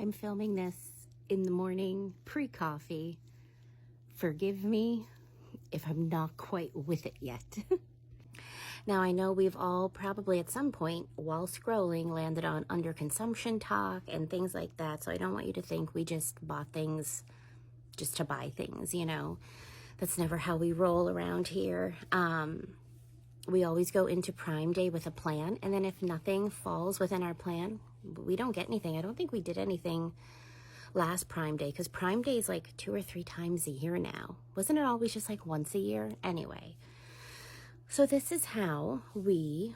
I'm filming this in the morning, pre-coffee. Forgive me if I'm not quite with it yet. Now, I know we've all probably at some point while scrolling landed on underconsumption talk and things like that, so I don't want you to think we just bought things just to buy things, you know. That's never how we roll around here. We always go into Prime Day with a plan, and then if nothing falls within our plan, we don't get anything. I don't think we did anything last Prime Day, because Prime Day is like 2 or 3 times a year now. Wasn't it always just like once a year? Anyway, so this is how we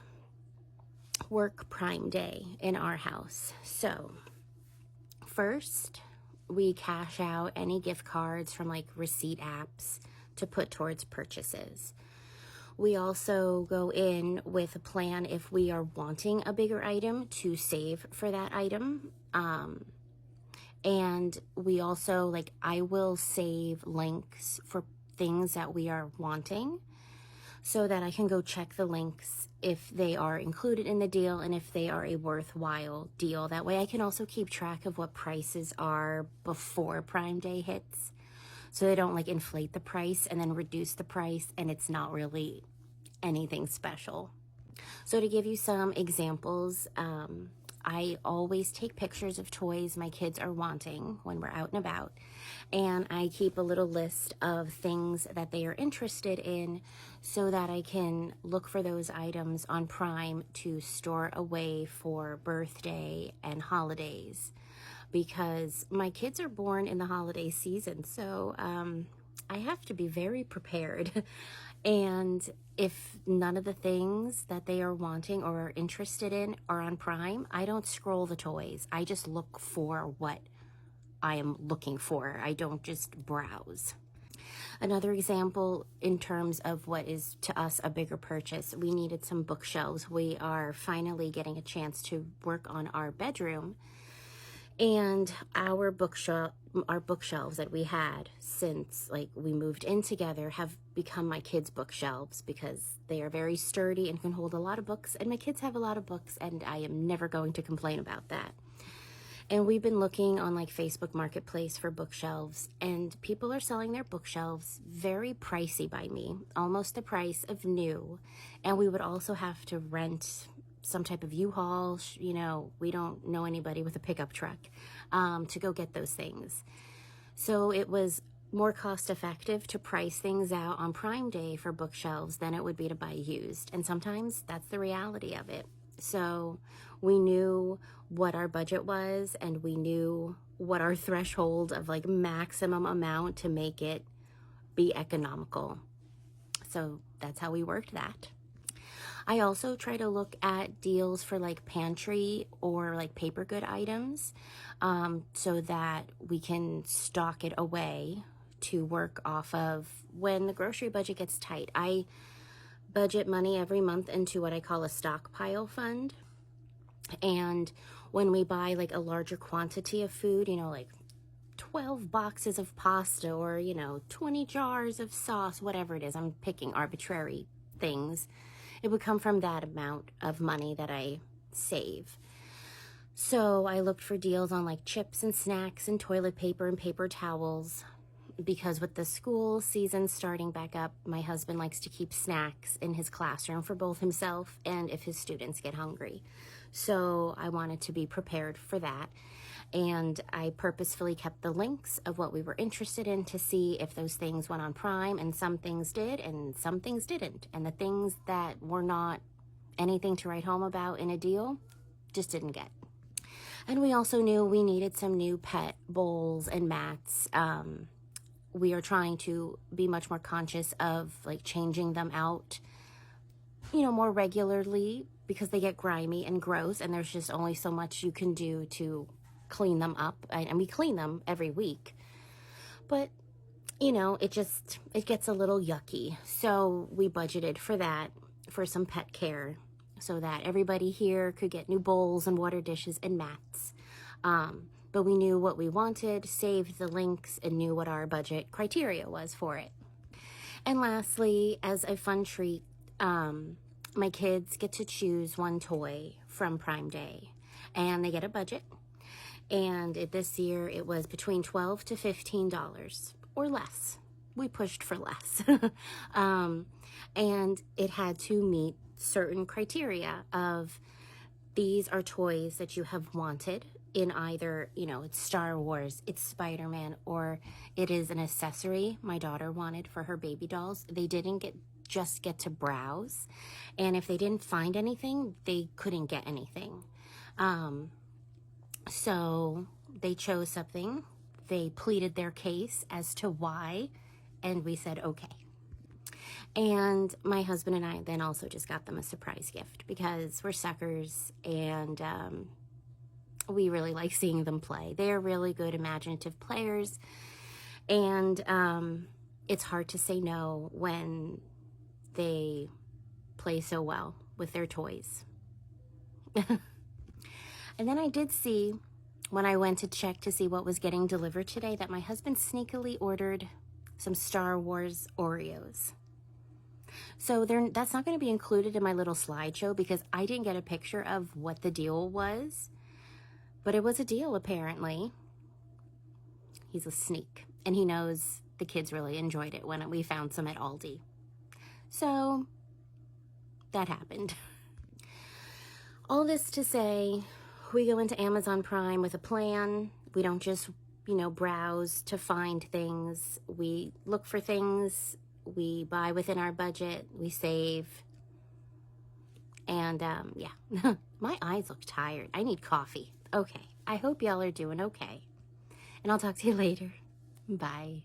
work Prime Day in our house. So first, we cash out any gift cards from like receipt apps to put towards purchases. We also go in with a plan if we are wanting a bigger item to save for that item. And we also, like, I will save links for things that we are wanting so that I can go check the links if they are included in the deal and if they are a worthwhile deal. That way I can also keep track of what prices are before Prime Day hits, so they don't like inflate the price and then reduce the price and it's not really anything special. So to give you some examples, I always take pictures of toys my kids are wanting when we're out and about, and I keep a little list of things that they are interested in so that I can look for those items on Prime to store away for birthday and holidays, because my kids are born in the holiday season, so I have to be very prepared. And if none of the things that they are wanting or are interested in are on Prime, I don't scroll the toys. I just look for what I am looking for. I don't just browse. Another example in terms of what is to us a bigger purchase, we needed some bookshelves. We are finally getting a chance to work on our bedroom. And our bookshelves that we had since like we moved in together have become my kids' bookshelves because they are very sturdy and can hold a lot of books, and my kids have a lot of books, and I am never going to complain about that. And we've been looking on like Facebook Marketplace for bookshelves, and people are selling their bookshelves very pricey by me, almost the price of new. And we would also have to rent some type of U-Haul, you know, we don't know anybody with a pickup truck to go get those things. So it was more cost effective to price things out on Prime Day for bookshelves than it would be to buy used. And sometimes that's the reality of it. So we knew what our budget was, and we knew what our threshold of like maximum amount to make it be economical. So that's how we worked that. I also try to look at deals for like pantry or like paper good items so that we can stock it away to work off of when the grocery budget gets tight. I budget money every month into what I call a stockpile fund. And when we buy like a larger quantity of food, you know, like 12 boxes of pasta or, you know, 20 jars of sauce, whatever it is, I'm picking arbitrary things. It would come from that amount of money that I save. So I looked for deals on like chips and snacks and toilet paper and paper towels, because with the school season starting back up, my husband likes to keep snacks in his classroom for both himself and if his students get hungry. So I wanted to be prepared for that. And I purposefully kept the links of what we were interested in to see if those things went on Prime, and some things did and some things didn't. And the things that were not anything to write home about in a deal just didn't get. And we also knew we needed some new pet bowls and mats. We are trying to be much more conscious of like changing them out, you know, more regularly, because they get grimy and gross, and there's just only so much you can do to clean them up. And we clean them every week, but you know, it gets a little yucky. So we budgeted for that, for some pet care, so that everybody here could get new bowls and water dishes and mats. But we knew what we wanted, saved the links, and knew what our budget criteria was for it. And lastly, as a fun treat, my kids get to choose one toy from Prime Day, and they get a budget. And this year it was between $12 to $15 or less. We pushed for less. And it had to meet certain criteria of, these are toys that you have wanted in either, it's Star Wars, it's Spider-Man, or it is an accessory my daughter wanted for her baby dolls. They didn't just get to browse. And if they didn't find anything, they couldn't get anything. So they chose something. They pleaded their case as to why, and we said, okay. And my husband and I then also just got them a surprise gift because we're suckers, and we really like seeing them play. They're really good, imaginative players, and it's hard to say no when they play so well with their toys. And then I did see, when I went to check to see what was getting delivered today, that my husband sneakily ordered some Star Wars Oreos. So that's not going to be included in my little slideshow because I didn't get a picture of what the deal was. But it was a deal, apparently. He's a sneak, and he knows the kids really enjoyed it when we found some at Aldi. So that happened. All this to say, we go into Amazon Prime with a plan. We don't just, browse to find things. We look for things. We buy within our budget. We save. And, yeah, my eyes look tired. I need coffee. Okay, I hope y'all are doing okay. And I'll talk to you later. Bye.